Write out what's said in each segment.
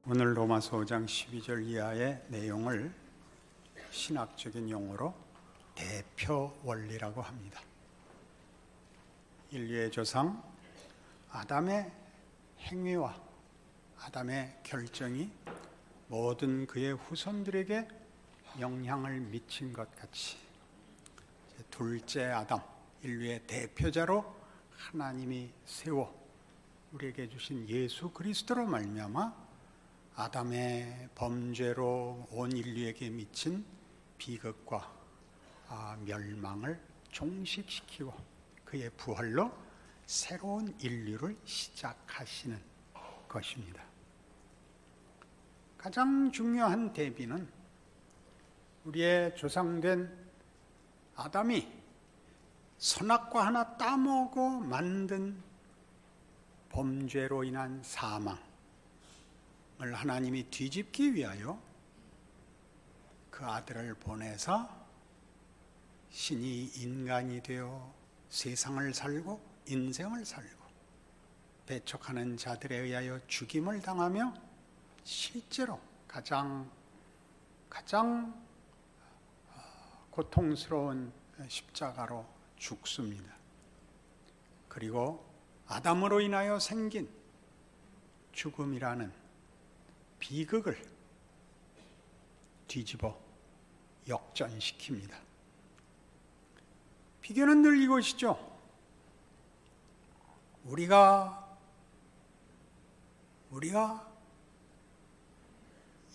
오늘 로마서 5장 12절 이하의 내용을 신학적인 용어로 대표 원리라고 합니다. 인류의 조상 아담의 행위와 아담의 결정이 모든 그의 후손들에게 영향을 미친 것 같이 둘째 아담, 인류의 대표자로 하나님이 세워 우리에게 주신 예수 그리스도로 말미암아 아담의 범죄로 온 인류에게 미친 비극과 멸망을 종식시키고 그의 부활로 새로운 인류를 시작하시는 것입니다. 가장 중요한 대비는 우리의 조상된 아담이 선악과 하나 따먹어 만든 범죄로 인한 사망을 하나님이 뒤집기 위하여 그 아들을 보내서 신이 인간이 되어 세상을 살고 인생을 살고 배척하는 자들에 의하여 죽임을 당하며 실제로 가장 고통스러운 십자가로 죽습니다. 그리고 아담으로 인하여 생긴 죽음이라는 비극을 뒤집어 역전시킵니다. 비교는 늘 이것이죠. 우리가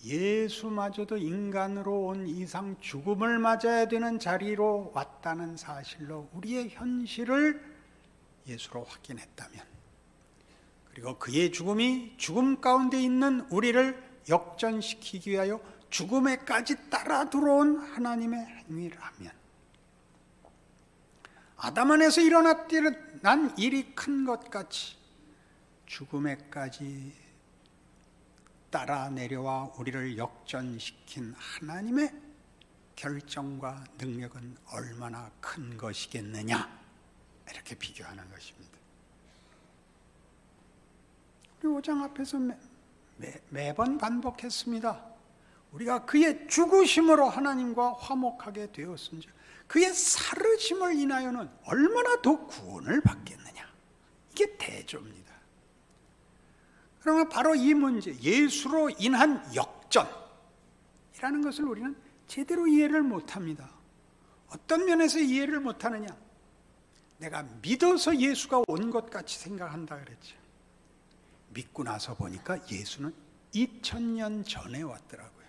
예수마저도 인간으로 온 이상 죽음을 맞아야 되는 자리로 왔다는 사실로 우리의 현실을 예수로 확인했다면, 그리고 그의 죽음이 죽음 가운데 있는 우리를 역전시키기 위하여 죽음에까지 따라 들어온 하나님의 행위라면, 아담 안에서 일어난 일이 큰 것 같이 죽음에까지 따라 내려와 우리를 역전시킨 하나님의 결정과 능력은 얼마나 큰 것이겠느냐, 이렇게 비교하는 것입니다. 우리 5장 앞에서 매번 반복했습니다. 우리가 그의 죽으심으로 하나님과 화목하게 되었은지 그의 살으심을 인하여는 얼마나 더 구원을 받겠느냐, 이게 대조입니다. 그러면 바로 이 문제, 예수로 인한 역전이라는 것을 우리는 제대로 이해를 못합니다. 어떤 면에서 이해를 못하느냐, 내가 믿어서 예수가 온 것 같이 생각한다 그랬죠. 믿고 나서 보니까 예수는 2000년 전에 왔더라고요.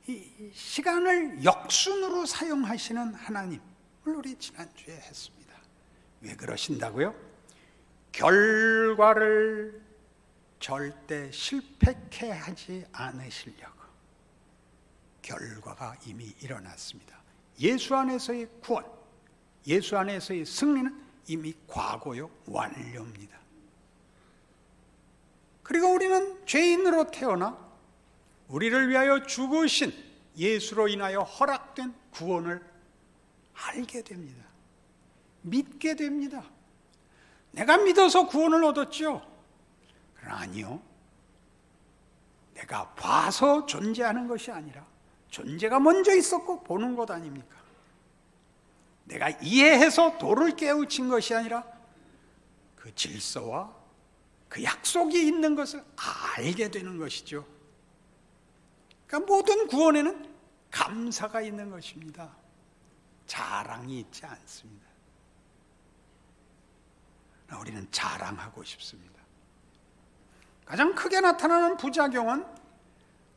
이 시간을 역순으로 사용하시는 하나님을 우리 지난주에 했습니다. 왜 그러신다고요? 결과를 절대 실패케 하지 않으시려고. 결과가 이미 일어났습니다. 예수 안에서의 구원, 예수 안에서의 승리는 이미 과거요, 완료입니다. 그리고 우리는 죄인으로 태어나 우리를 위하여 죽으신 예수로 인하여 허락된 구원을 알게 됩니다. 믿게 됩니다. 내가 믿어서 구원을 얻었죠. 그러나 아니요. 내가 봐서 존재하는 것이 아니라 존재가 먼저 있었고 보는 것 아닙니까? 내가 이해해서 도를 깨우친 것이 아니라 그 질서와 그 약속이 있는 것을 알게 되는 것이죠. 그러니까 모든 구원에는 감사가 있는 것입니다. 자랑이 있지 않습니다. 우리는 자랑하고 싶습니다. 가장 크게 나타나는 부작용은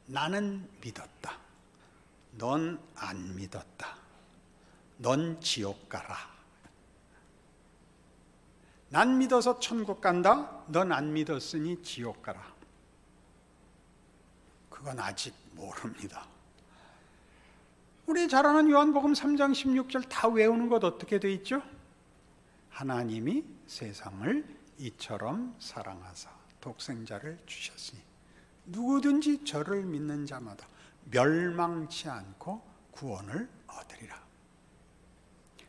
나는 믿었다, 넌 안 믿었다, 넌 지옥 가라, 난 믿어서 천국 간다, 넌 안 믿었으니 지옥 가라. 그건 아직 모릅니다. 우리 잘 아는 요한복음 3장 16절 다 외우는 것 어떻게 돼 있죠? 하나님이 세상을 이처럼 사랑하사 독생자를 주셨으니 누구든지 저를 믿는 자마다 멸망치 않고 구원을 얻으리라.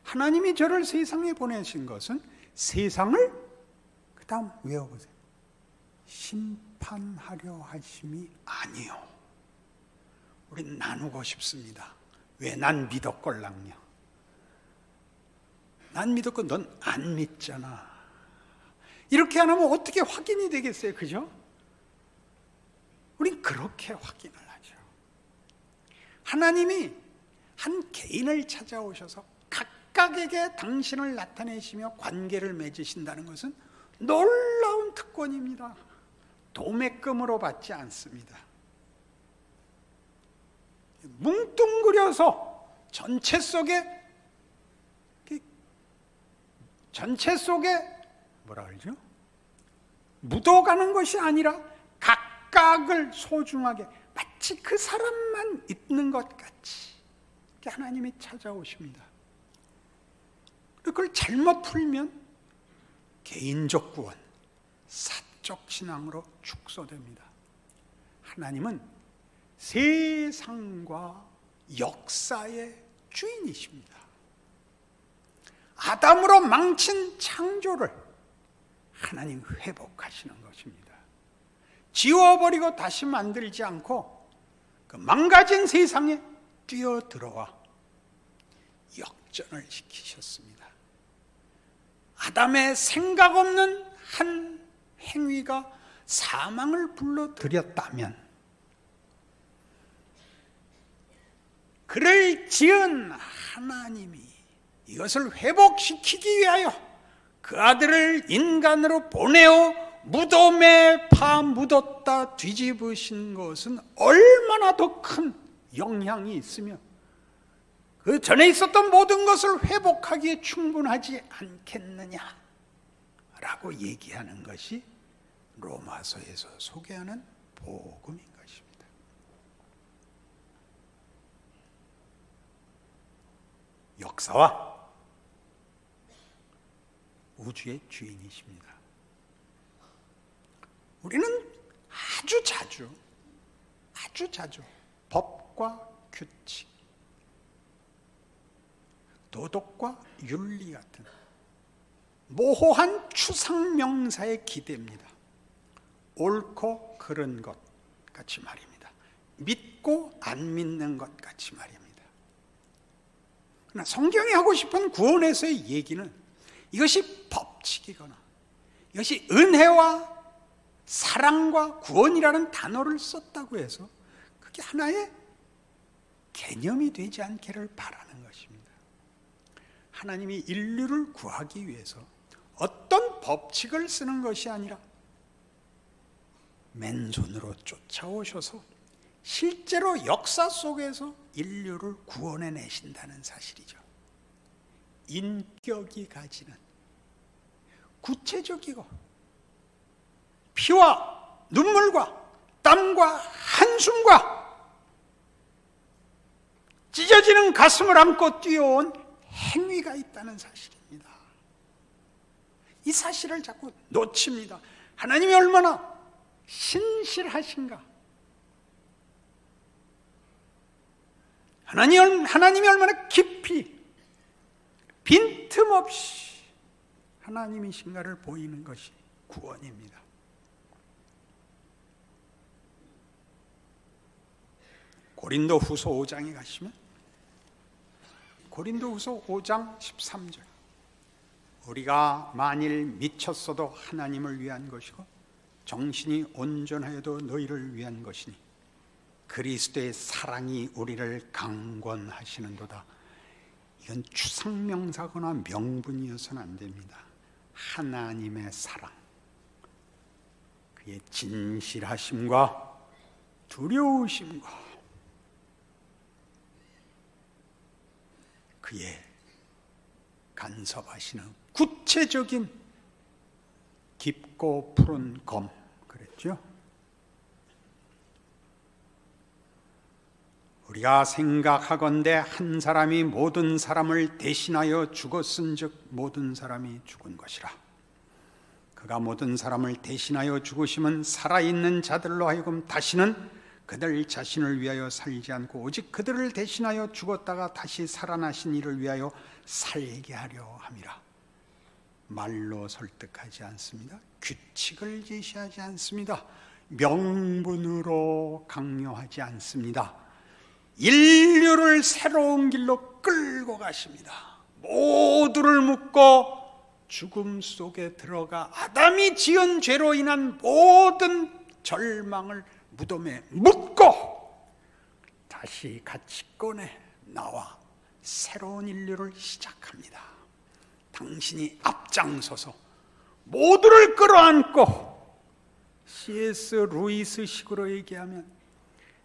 하나님이 저를 세상에 보내신 것은 세상을, 그 다음 외워보세요, 심판하려 하심이 아니요. 우린 나누고 싶습니다. 왜 난 믿었걸랑요? 난 믿었고 넌 안 믿잖아. 이렇게 안 하면 어떻게 확인이 되겠어요? 그죠? 우린 그렇게 확인을 하죠. 하나님이 한 개인을 찾아오셔서 각각에게 당신을 나타내시며 관계를 맺으신다는 것은 놀라운 특권입니다. 도매금으로 받지 않습니다. 뭉뚱그려서 전체 속에 뭐라 그러죠? 묻어가는 것이 아니라 각각을 소중하게 마치 그 사람만 있는 것 같이 하나님이 찾아오십니다. 그걸 잘못 풀면 개인적 구원, 사적 신앙으로 축소됩니다. 하나님은 세상과 역사의 주인이십니다. 아담으로 망친 창조를 하나님 회복하시는 것입니다. 지워버리고 다시 만들지 않고 그 망가진 세상에 뛰어들어와 역전을 시키셨습니다. 아담의 생각 없는 한 행위가 사망을 불러들였다면 그를 지은 하나님이 이것을 회복시키기 위하여 그 아들을 인간으로 보내어 무덤에 파묻었다 뒤집으신 것은 얼마나 더 큰 영향이 있으며 그 전에 있었던 모든 것을 회복하기에 충분하지 않겠느냐 라고 얘기하는 것이 로마서에서 소개하는 복음인 것입니다. 역사와 우주의 주인이십니다. 우리는 아주 자주 법과 규칙, 도덕과 윤리 같은 모호한 추상명사에 기댑니다. 옳고 그른 것 같이 말입니다. 믿고 안 믿는 것 같이 말입니다. 그러나 성경이 하고 싶은 구원에서의 얘기는 이것이 법칙이거나 이것이 은혜와 사랑과 구원이라는 단어를 썼다고 해서 그게 하나의 개념이 되지 않기를 바라는 것입니다. 하나님이 인류를 구하기 위해서 어떤 법칙을 쓰는 것이 아니라 맨손으로 쫓아오셔서 실제로 역사 속에서 인류를 구원해 내신다는 사실이죠. 인격이 가지는 구체적이고 피와 눈물과 땀과 한숨과 찢어지는 가슴을 안고 뛰어온 행위가 있다는 사실입니다. 이 사실을 자꾸 놓칩니다. 하나님이 얼마나 신실하신가, 하나님이 얼마나 깊이 빈틈없이 하나님이신가를 보이는 것이 구원입니다. 고린도후서 5장에 가시면 고린도후서 5장 13절, 우리가 만일 미쳤어도 하나님을 위한 것이고 정신이 온전하여도 너희를 위한 것이니 그리스도의 사랑이 우리를 강권하시는도다. 이건 추상명사거나 명분이어서는 안 됩니다. 하나님의 사랑, 그의 진실하심과 두려우심과 그의 간섭하시는 구체적인 깊고 푸른 검, 그랬죠? 우리가 생각하건대 한 사람이 모든 사람을 대신하여 죽었은즉 모든 사람이 죽은 것이라. 그가 모든 사람을 대신하여 죽으심은 살아있는 자들로 하여금 다시는 그들 자신을 위하여 살지 않고 오직 그들을 대신하여 죽었다가 다시 살아나신 이를 위하여 살게 하려 함이라. 말로 설득하지 않습니다. 규칙을 제시하지 않습니다. 명분으로 강요하지 않습니다. 인류를 새로운 길로 끌고 가십니다. 모두를 묶고 죽음 속에 들어가 아담이 지은 죄로 인한 모든 절망을 무덤에 묻고 다시 같이 꺼내 나와 새로운 인류를 시작합니다. 당신이 앞장서서 모두를 끌어안고 C.S. 루이스식으로 얘기하면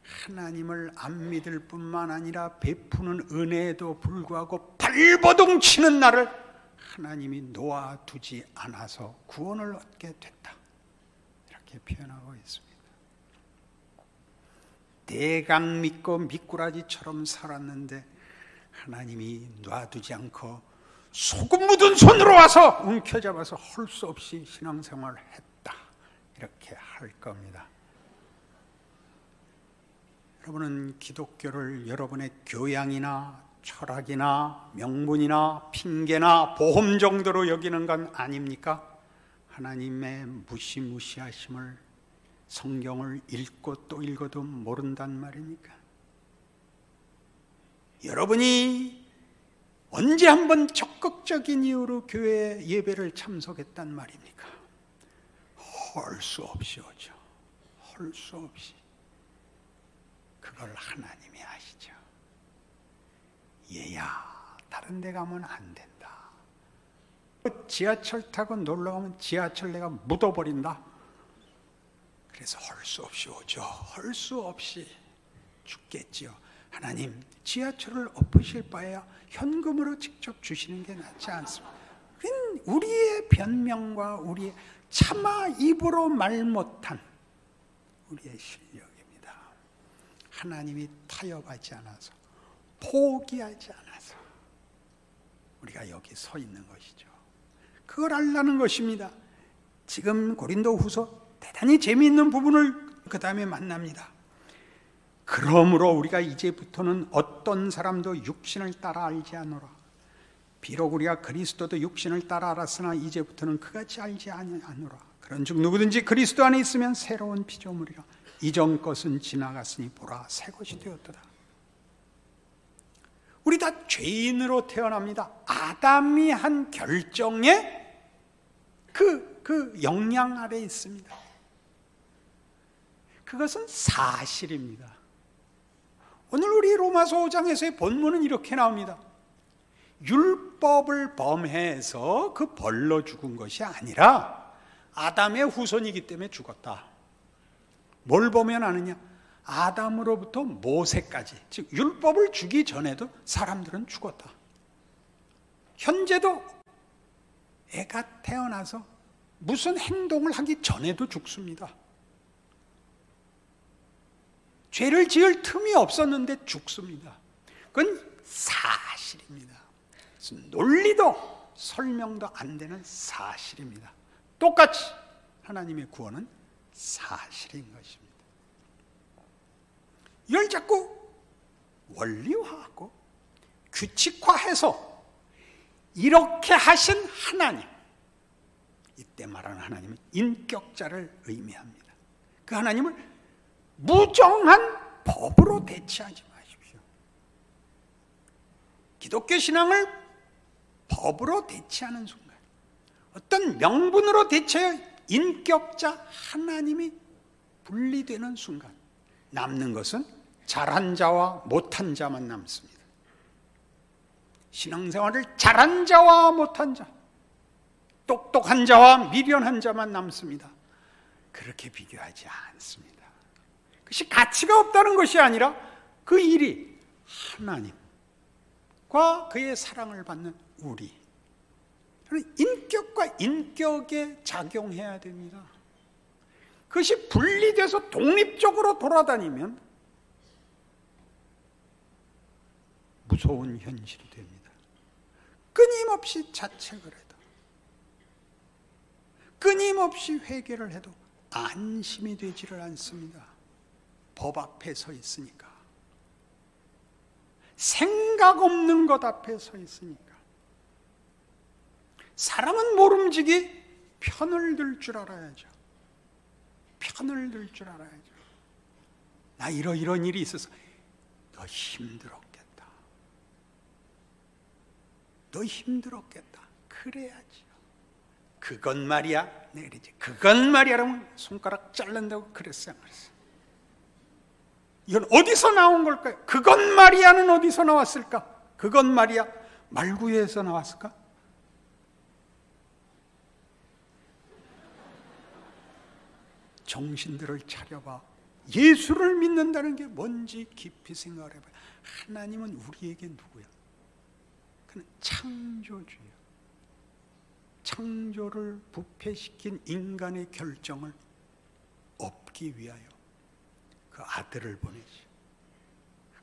하나님을 안 믿을 뿐만 아니라 베푸는 은혜에도 불구하고 발버둥 치는 나를 하나님이 놓아두지 않아서 구원을 얻게 됐다. 이렇게 표현하고 있습니다. 대강 믿고 미꾸라지처럼 살았는데 하나님이 놔두지 않고 소금 묻은 손으로 와서 움켜잡아서 할 수 없이 신앙생활을 했다. 이렇게 할 겁니다. 여러분은 기독교를 여러분의 교양이나 철학이나 명분이나 핑계나 보험 정도로 여기는 건 아닙니까? 하나님의 무시무시하심을 성경을 읽고 또 읽어도 모른단 말입니까? 여러분이 언제 한번 적극적인 이유로 교회 예배를 참석했단 말입니까? 할 수 없이 오죠. 할 수 없이. 그걸 하나님이 아시죠. 얘야, 다른 데 가면 안 된다. 지하철 타고 놀러 가면 지하철 내가 묻어버린다. 그래서 할 수 없이 오죠. 할 수 없이 죽겠지요. 하나님, 지하철을 엎으실 바에야 현금으로 직접 주시는 게 낫지 않습니까? 우리의 변명과 우리의 차마 입으로 말 못한 우리의 실력입니다. 하나님이 타협하지 않아서, 포기하지 않아서 우리가 여기 서 있는 것이죠. 그걸 알라는 것입니다. 지금 고린도후서 대단히 재미있는 부분을 그 다음에 만납니다. 그러므로 우리가 이제부터는 어떤 사람도 육신을 따라 알지 않노라. 비록 우리가 그리스도도 육신을 따라 알았으나 이제부터는 그같이 알지 않노라. 그런즉 누구든지 그리스도 안에 있으면 새로운 피조물이라. 이전 것은 지나갔으니 보라 새 것이 되었도다. 우리 다 죄인으로 태어납니다. 아담이 한 결정의 그 영향 아래 있습니다. 그것은 사실입니다. 오늘 우리 로마서 5장에서의 본문은 이렇게 나옵니다. 율법을 범해서 그 벌로 죽은 것이 아니라 아담의 후손이기 때문에 죽었다. 뭘 보면 아느냐? 아담으로부터 모세까지, 즉 율법을 주기 전에도 사람들은 죽었다. 현재도 애가 태어나서 무슨 행동을 하기 전에도 죽습니다. 죄를 지을 틈이 없었는데 죽습니다. 그건 사실입니다. 논리도 설명도 안 되는 사실입니다. 똑같이 하나님의 구원은 사실인 것입니다. 이걸 자꾸 원리화하고 규칙화해서 이렇게 하신 하나님, 이때 말하는 하나님은 인격자를 의미합니다. 그 하나님을 무정한 법으로 대체하지 마십시오. 기독교 신앙을 법으로 대체하는 순간, 어떤 명분으로 대체해 인격자 하나님이 분리되는 순간 남는 것은 잘한 자와 못한 자만 남습니다. 신앙생활을 잘한 자와 못한 자, 똑똑한 자와 미련한 자만 남습니다. 그렇게 비교하지 않습니다. 그것이 가치가 없다는 것이 아니라 그 일이 하나님과 그의 사랑을 받는 우리, 인격과 인격에 작용해야 됩니다. 그것이 분리돼서 독립적으로 돌아다니면 무서운 현실이 됩니다. 끊임없이 자책을 해도, 끊임없이 회개를 해도 안심이 되지를 않습니다. 법 앞에 서 있으니까, 생각 없는 것 앞에 서 있으니까. 사랑은 모름지기 편을 들 줄 알아야죠. 편을 들 줄 알아야죠. 나 이런 일이 있어서 너 힘들었겠다. 너 힘들었겠다. 그래야지요. 그건 말이야. 내가 그러지. 그건 말이야. 그러면 손가락 자른다고 그랬어요. 이건 어디서 나온 걸까요? 그건 말이야는 어디서 나왔을까? 그건 말이야. 말구에서 나왔을까? 정신들을 차려봐. 예수를 믿는다는 게 뭔지 깊이 생각을 해봐요. 하나님은 우리에게 누구야? 그는 창조주예요. 창조를 부패시킨 인간의 결정을 엎기 위하여 그 아들을 보내지.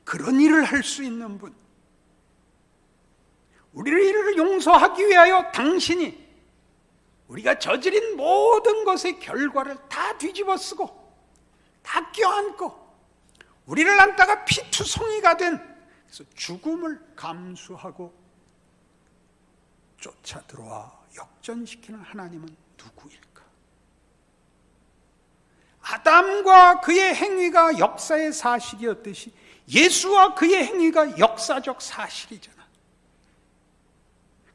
그런 일을 할 수 있는 분, 우리를 이를 용서하기 위하여 당신이 우리가 저지른 모든 것의 결과를 다 뒤집어쓰고 다 껴안고 우리를 안다가 피투성이가 된, 그래서 죽음을 감수하고 쫓아 들어와 역전시키는 하나님은 누구일까? 아담과 그의 행위가 역사의 사실이었듯이 예수와 그의 행위가 역사적 사실이잖아.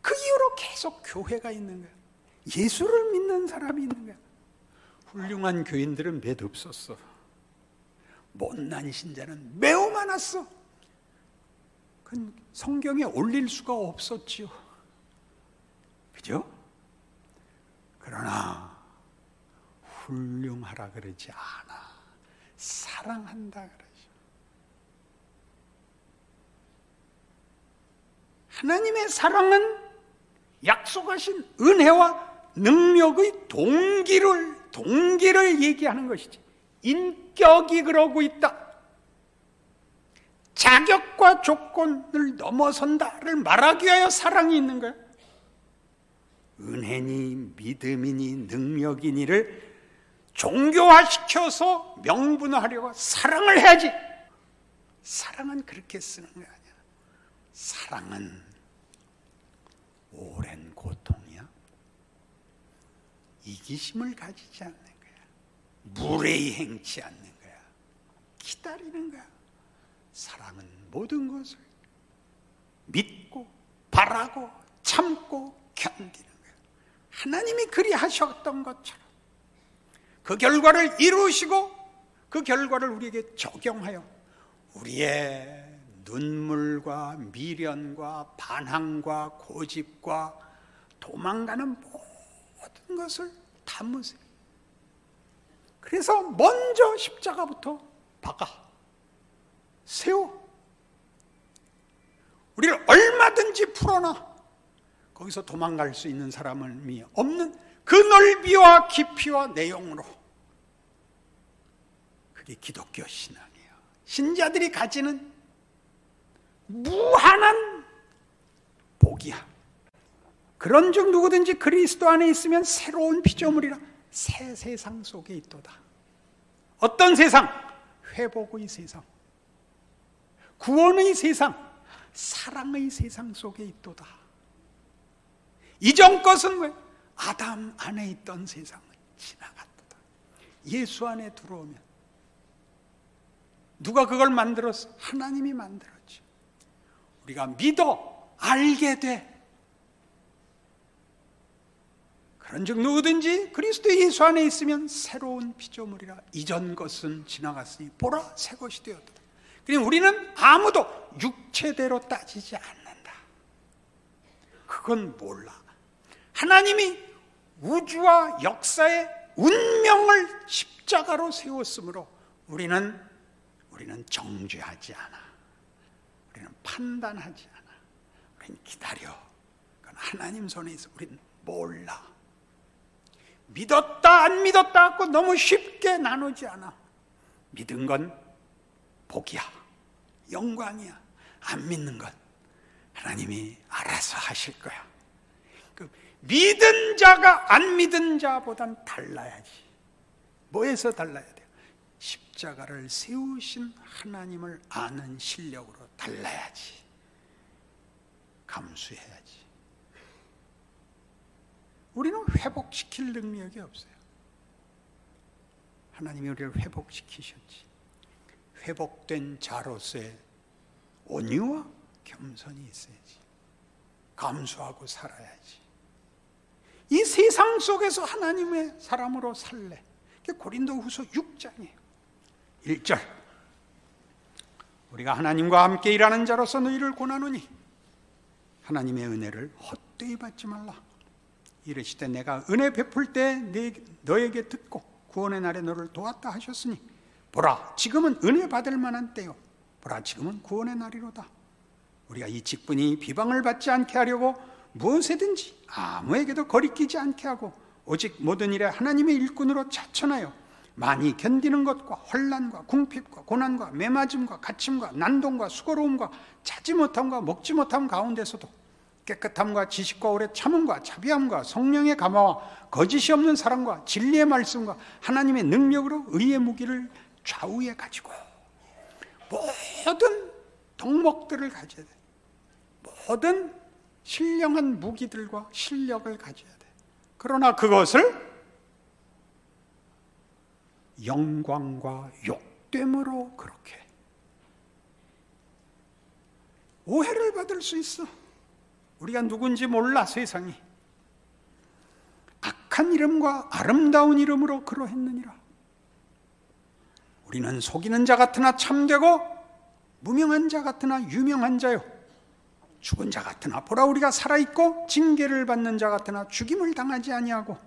그 이후로 계속 교회가 있는 거야. 예수를 믿는 사람이 있는 거야. 훌륭한 교인들은 몇 없었어. 못난 신자는 매우 많았어. 그건 성경에 올릴 수가 없었지요. 그죠? 그러나 훌륭하라 그러지 않아. 사랑한다 그러죠. 하나님의 사랑은 약속하신 은혜와 능력의 동기를 얘기하는 것이지, 인격이 그러고 있다, 자격과 조건을 넘어선다를 말하기 위하여 사랑이 있는 거야. 은혜니 믿음이니 능력이니를 종교화시켜서 명분화하려고 사랑을 해야지. 사랑은 그렇게 쓰는 게 아니야. 사랑은 오랜 고통이야. 이기심을 가지지 않는 거야. 무례히 행치 않는 거야. 기다리는 거야. 사랑은 모든 것을 믿고 바라고 참고 견디는 거야. 하나님이 그리하셨던 것처럼 그 결과를 이루시고 그 결과를 우리에게 적용하여 우리의 눈물과 미련과 반항과 고집과 도망가는 모든 것을 담으세요. 그래서 먼저 십자가부터 박아 세워. 우리를 얼마든지 풀어놔. 거기서 도망갈 수 있는 사람이 없는 그 넓이와 깊이와 내용으로. 그게 기독교 신앙이에요. 신자들이 가지는 무한한 복이야. 그런즉 누구든지 그리스도 안에 있으면 새로운 피조물이라. 새 세상 속에 있도다. 어떤 세상? 회복의 세상, 구원의 세상, 사랑의 세상 속에 있도다. 이전 것은 왜? 아담 안에 있던 세상은 지나갔도다. 예수 안에 들어오면 누가 그걸 만들었어? 하나님이 만들었지. 우리가 믿어 알게 돼. 그런즉 누구든지 그리스도 예수 안에 있으면 새로운 피조물이라. 이전 것은 지나갔으니 보라 새 것이 되었다. 그러니 우리는 아무도 육체대로 따지지 않는다. 그건 몰라. 하나님이 우주와 역사의 운명을 십자가로 세웠으므로 우리는 정죄하지 않아. 우리는 판단하지 않아. 우리는 기다려. 그건 하나님 손에 있어. 우리는 몰라. 믿었다 안 믿었다 하고 너무 쉽게 나누지 않아. 믿은 건 복이야, 영광이야. 안 믿는 건 하나님이 알아서 하실 거야. 그 믿은 자가 안 믿은 자보단 달라야지. 뭐에서 달라야 돼요? 십자가를 세우신 하나님을 아는 실력으로 달라야지. 감수해야지. 우리는 회복시킬 능력이 없어요. 하나님이 우리를 회복시키셨지. 회복된 자로서의 온유와 겸손이 있어야지. 감수하고 살아야지. 이 세상 속에서 하나님의 사람으로 살래. 그게 고린도후서 6장이에요. 1절. 우리가 하나님과 함께 일하는 자로서 너희를 권하노니 하나님의 은혜를 헛되이 받지 말라. 이르시되 내가 은혜 베풀 때 너에게 듣고 구원의 날에 너를 도왔다 하셨으니 보라 지금은 은혜 받을 만한 때요 보라 지금은 구원의 날이로다. 우리가 이 직분이 비방을 받지 않게 하려고 무엇이든지 아무에게도 거리끼지 않게 하고 오직 모든 일에 하나님의 일꾼으로 자천하여 많이 견디는 것과 혼란과 궁핍과 고난과 매맞음과 갇힘과 난동과 수고로움과 자지 못함과 먹지 못함 가운데서도 깨끗함과 지식과 오래 참음과 자비함과 성령의 감화와 거짓이 없는 사랑과 진리의 말씀과 하나님의 능력으로 의의 무기를 좌우에 가지고 모든 덕목들을 가져야 돼. 모든 신령한 무기들과 실력을 가져야 돼. 그러나 그것을 영광과 욕됨으로 그렇게 오해를 받을 수 있어. 우리가 누군지 몰라. 세상이 악한 이름과 아름다운 이름으로 그러했느니라. 우리는 속이는 자 같으나 참되고 무명한 자 같으나 유명한 자요 죽은 자 같으나 보라 우리가 살아있고 징계를 받는 자 같으나 죽임을 당하지 아니하고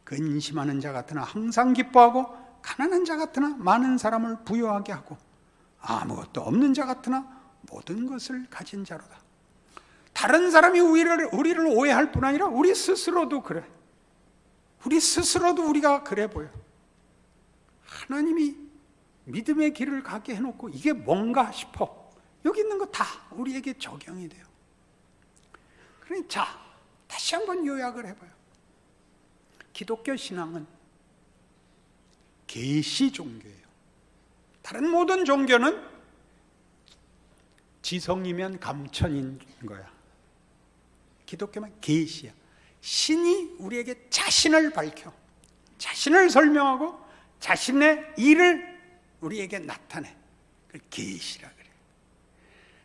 근심하는 자 같으나 항상 기뻐하고 가난한 자 같으나 많은 사람을 부유하게 하고 아무것도 없는 자 같으나 모든 것을 가진 자로다. 다른 사람이 우리를 오해할 뿐 아니라 우리 스스로도 그래. 우리 스스로도 우리가 그래 보여. 하나님이 믿음의 길을 가게 해놓고 이게 뭔가 싶어. 여기 있는 거 다 우리에게 적용이 돼요. 그러니 자, 다시 한번 요약을 해봐요. 기독교 신앙은 계시 종교예요. 다른 모든 종교는 지성이면 감천인 거야. 기독교만 계시야. 신이 우리에게 자신을 밝혀, 자신을 설명하고 자신의 일을 우리에게 나타내. 그걸 계시라 그래.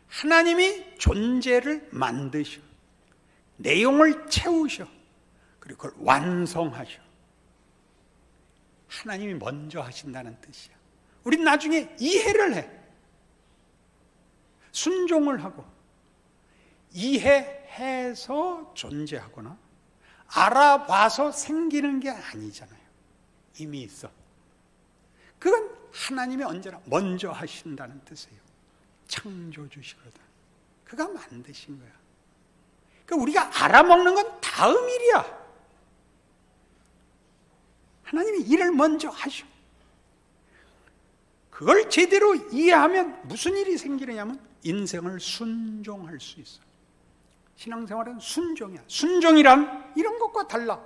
하나님이 존재를 만드셔, 내용을 채우셔, 그리고 그걸 완성하셔. 하나님이 먼저 하신다는 뜻이야. 우린 나중에 이해를 해. 순종을 하고 이해해서 존재하거나 알아봐서 생기는 게 아니잖아요. 이미 있어. 그건 하나님이 언제나 먼저 하신다는 뜻이에요. 창조주시거든. 그가 만드신 거야. 그러니까 우리가 알아먹는 건 다음 일이야. 하나님이 일을 먼저 하셔. 그걸 제대로 이해하면 무슨 일이 생기느냐면 인생을 순종할 수 있어. 신앙생활은 순종이야. 순종이란 이런 것과 달라.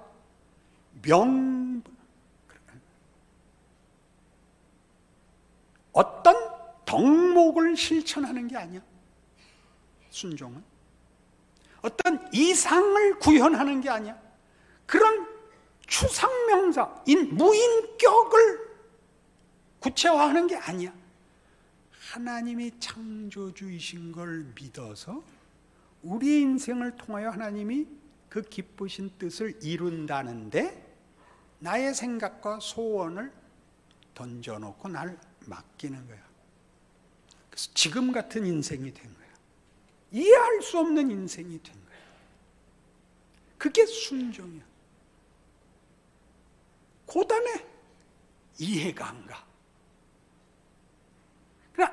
어떤 덕목을 실천하는 게 아니야. 순종은 어떤 이상을 구현하는 게 아니야. 그런 추상명사, 무인격을 구체화하는 게 아니야. 하나님이 창조주이신 걸 믿어서 우리 인생을 통하여 하나님이 그 기쁘신 뜻을 이룬다는데 나의 생각과 소원을 던져놓고 날 맡기는 거야. 그래서 지금 같은 인생이 된 거야. 이해할 수 없는 인생이 된 거야. 그게 순종이야. 고단해. 이해가 안 가. 그러나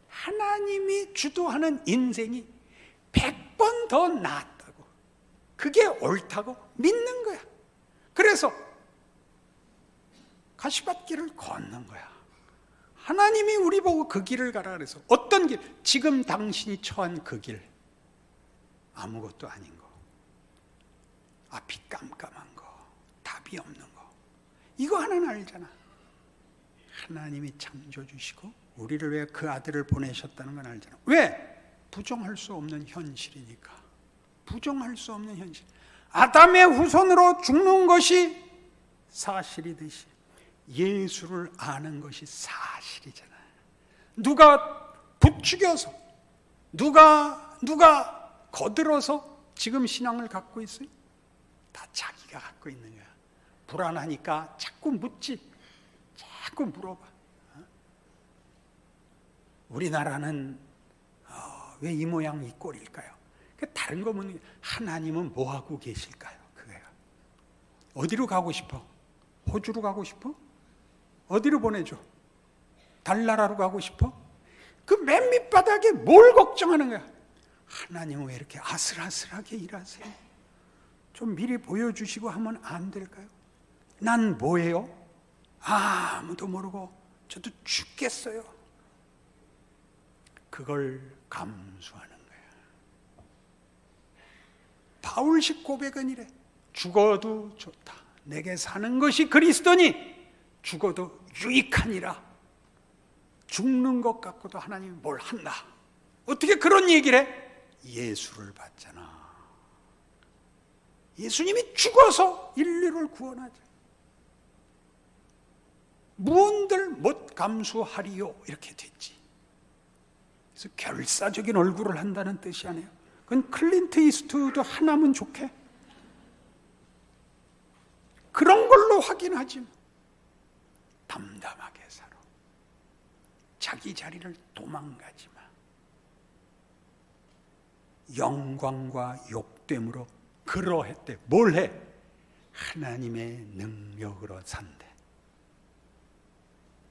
하나님이 주도하는 인생이 100번 더 낫다고, 그게 옳다고 믿는 거야. 그래서 가시밭길을 걷는 거야. 하나님이 우리 보고 그 길을 가라 그래서 어떤 길? 지금 당신이 처한 그 길. 아무것도 아닌 거. 앞이 깜깜한 거. 답이 없는 거. 이거 하나는 알잖아. 하나님이 창조주시고 우리를 위해 그 아들을 보내셨다는 건 알잖아. 왜? 부정할 수 없는 현실이니까. 부정할 수 없는 현실. 아담의 후손으로 죽는 것이 사실이듯이 예수를 아는 것이 사실이잖아요. 누가 부추겨서, 누가 거들어서 지금 신앙을 갖고 있어요? 다 자기가 갖고 있는 거야. 불안하니까 자꾸 묻지, 자꾸 물어봐. 우리나라는 왜 이 모양 이 꼴일까요? 다른 거 묻는 게, 하나님은 뭐 하고 계실까요? 그거야. 어디로 가고 싶어? 호주로 가고 싶어? 어디로 보내줘? 달나라로 가고 싶어? 그 맨 밑바닥에 뭘 걱정하는 거야? 하나님은 왜 이렇게 아슬아슬하게 일하세요? 좀 미리 보여주시고 하면 안 될까요? 난 뭐예요? 아무도 모르고 저도 죽겠어요. 그걸 감수하는 거야. 바울식 고백은 이래. 죽어도 좋다. 내게 사는 것이 그리스도니 죽어도 유익하니라. 죽는 것 같고도 하나님이 뭘 한다. 어떻게 그런 얘기를 해? 예수를 봤잖아. 예수님이 죽어서 인류를 구원하자. 무언들 못 감수하리요 이렇게 됐지. 그래서 결사적인 얼굴을 한다는 뜻이 아니에요. 그건 클린트 이스트우드 하나면 좋게. 그런 걸로 확인하지. 담담하게 살아. 자기 자리를 도망가지 마. 영광과 욕됨으로 그러했대. 뭘 해? 하나님의 능력으로 산대.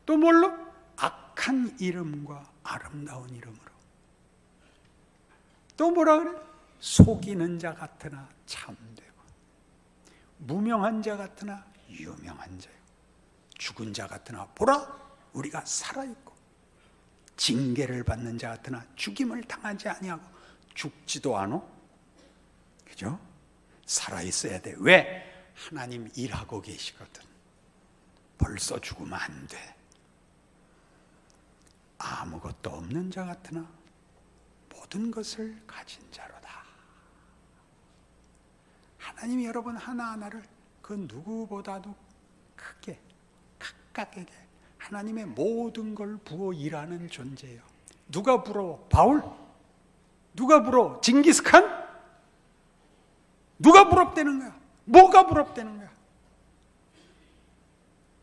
또 뭘로? 악한 이름과 아름다운 이름으로. 또 뭐라 그래? 속이는 자 같으나 참되고, 무명한 자 같으나 유명한 자요, 죽은 자 같으나 보라 우리가 살아있고, 징계를 받는 자 같으나 죽임을 당하지 아니하고 죽지도 않아. 그죠? 살아있어야 돼. 왜? 하나님 일하고 계시거든. 벌써 죽으면 안 돼. 아무것도 없는 자 같으나 모든 것을 가진 자로다. 하나님이 여러분 하나하나를 그 누구보다도 크게 각각에게 하나님의 모든 걸 부어 일하는 존재예요. 누가 부러워? 바울? 누가 부러워? 징기스칸? 누가 부럽다는 거야? 뭐가 부럽다는 거야?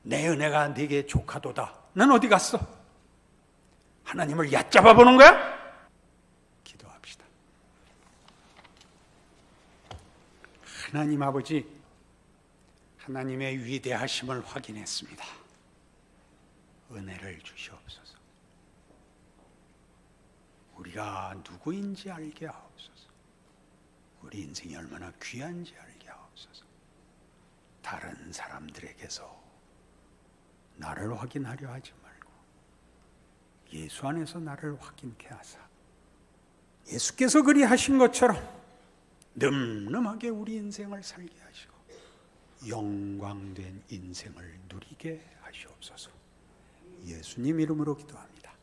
내 은혜가 네게 조카도다. 넌 어디 갔어? 하나님을 얕잡아 보는 거야? 기도합시다. 하나님 아버지, 하나님의 위대하심을 확인했습니다. 은혜를 주시옵소서. 우리가 누구인지 알게 하옵소서. 우리 인생이 얼마나 귀한지 알게 하옵소서. 다른 사람들에게서 나를 확인하려 하지 말고 예수 안에서 나를 확인케 하사 예수께서 그리하신 것처럼 늠름하게 우리 인생을 살게 하시고 영광된 인생을 누리게 하시옵소서. 예수님 이름으로 기도합니다.